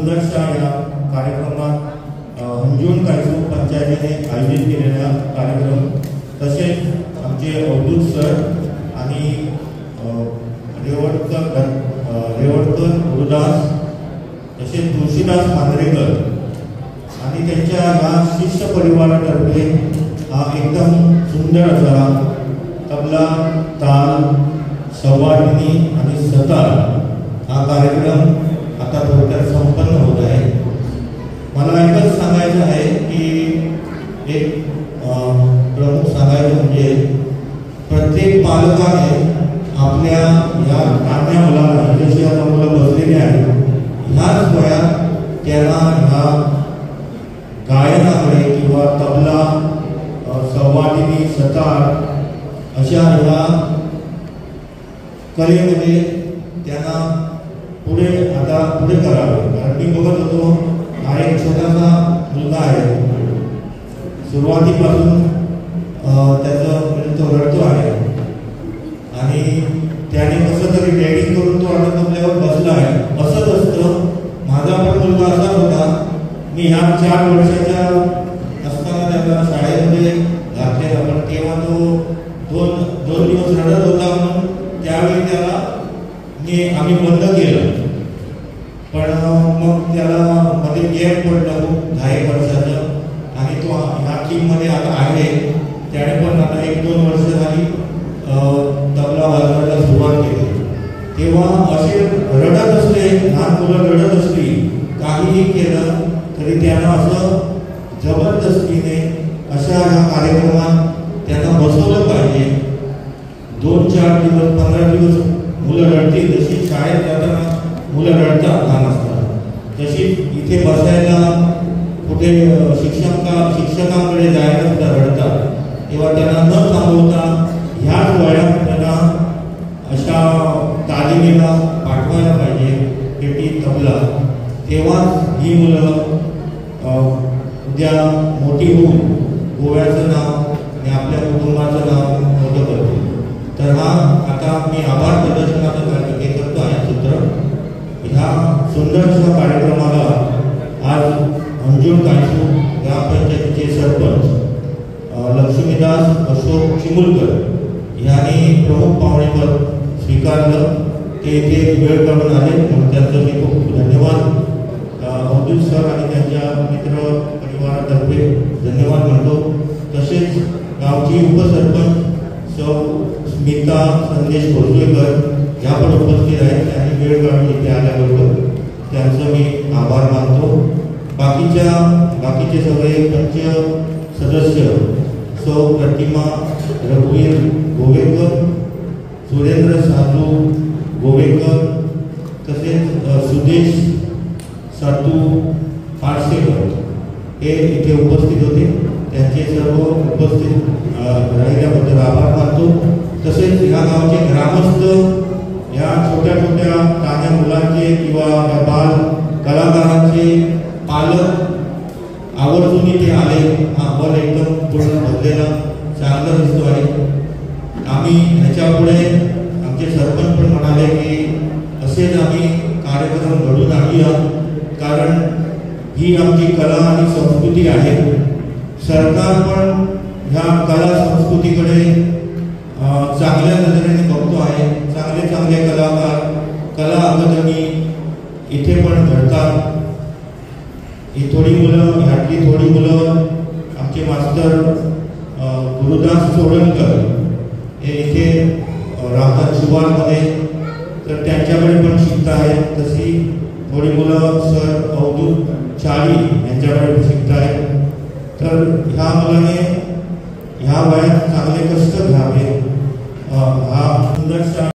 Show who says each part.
Speaker 1: सुंदरशा या कार्यक्रमात अंजुन कायसू पंचायतीने आयोजित केलेला कार्यक्रम, तसेच आमचे अवधूत सर आणि रेवडकर गुरुदास, तसेच तुळशीदास मांजरेकर आणि त्यांच्या या शिष्य परिवारातर्फे हा एकदम सुंदर असा तबला, ताल, सवारणी आणि सतार हा कार्यक्रम आता थोडक्यात संपन्न होत आहे। मला एकच सांगायचं आहे की एक प्रमुख सांगायचं म्हणजे प्रत्येक पालकाने आपल्या या लहान मुलांना, जशी आता मुलं बसलेली आहेत, ह्याच वयात त्याला ह्या गायनाकडे किंवा तबला, सवारणी, सतार अशा ह्या कलेमध्ये त्यांना पुढे करावे। कारण मी बघत होतो, हा एक छोटासा मुलगा आहे, सुरुवातीपासून त्याचं तो रडतो आहे आणि त्याने कसं तरी रेडिंग करून तो आता तबल्यावर बसला आहे। असंच असतं, माझा पण मुलगा असा होता। मी ह्या 4 वर्षाच्या असताना त्याला शाळेमध्ये घातलेला, पण तेव्हा तो दोन दिवस रडत होता म्हणून त्यावेळी त्याला आम्ही बंद केलं। पण मग त्याला मध्ये गॅप पडलं 10 वर्षाचं आणि तो ह्या टीममध्ये आता आहे। त्याने पण आता 1-2 वर्ष झाली तबला वाजवायला सुरुवात केली। तेव्हा असे रडत असले, लहान मुलं रडत असली, काहीही केलं तरी त्यांना असं जबरदस्तीने अशा ह्या कार्यक्रमात त्यांना बसवलं पाहिजे। 2-4 दिवस, 15 दिवस मुलं रडतील, जशी शाळेत जाताना मुलं रडतात लहान असताना, तशी इथे बसायला कुठे शिक्षकांकडे जायला सुद्धा रडतात। तेव्हा त्यांना न थांबवता ह्याच वयात त्यांना अशा तालिमीला पाठवायला पाहिजे, पेटी, तबला। तेव्हाच ही मुलं उद्या मोठी होऊन गोव्याचं नाव आणि आपल्या कुटुंबाचं नाव मोठं करतील। तर हा आता मी आभार प्रदर्शनाचं हे करतो आहे चित्र। ह्या सुंदरशा कार्यक्रमाला आज अंजुन कायसू ग्रामपंचायतीचे सरपंच लक्ष्मीदास अशोक चिमुलकर यांनी प्रमुख पाहुणेपद स्वीकारलं। ते इथे वेळ काढून आले, म्हणून त्यांचं मी खूप धन्यवाद अवधूत सर आणि त्यांच्या मित्र परिवारातर्फे धन्यवाद म्हणतो। तसेच गावची उपसरपंच सौ स्मिता संदेश भोसलेकर या पण उपस्थित आहेत, त्यांनी वेळ काढून इथे आल्याबरोबर त्यांचं मी आभार मानतो। बाकीचे सगळे पंच सदस्य सौ प्रतिमा रघुवीर गोवेकर, सुरेंद्र साधू गोवेकर, तसेच सुदेश साधू पारसेकर हे इथे उपस्थित होते। त्यांचे सर्व उपस्थित राहिल्याबद्दल आभार मानतो। तसेच या गावचे ग्रामस्थ, या छोट्या लहान मुलांचे किंवा बाल कलाकारांचे पालक आवर्जून इथे आले। हा हॉल एकदम पूर्ण भरलेला चांगला दिसतो आहे। आम्ही ह्याच्यापुढे आमचे सरपंच पण म्हणाले की असेच आम्ही कार्यक्रम घडून आणूया, कारण ही आमची कला आणि संस्कृती आहे। सरकार पण ह्या कला संस्कृतीकडे चांगल्या नजरेने बघतो आहे। चांगले कलाकार, कला अकादमी इथे पण घडतात। ही थोडी मुलं आमचे मास्टर गुरुदास सोडणकर हे इथे राहतात शिवारमध्ये, तर त्यांच्याकडे पण शिकता आहेत। तशी थोडी मुलं सर अवधूत चाळी यांच्याकडे शिकता आहेत। तर ह्या मुलाने ह्या वयात चांगले कष्ट घ्यावे, हा सुंदरशा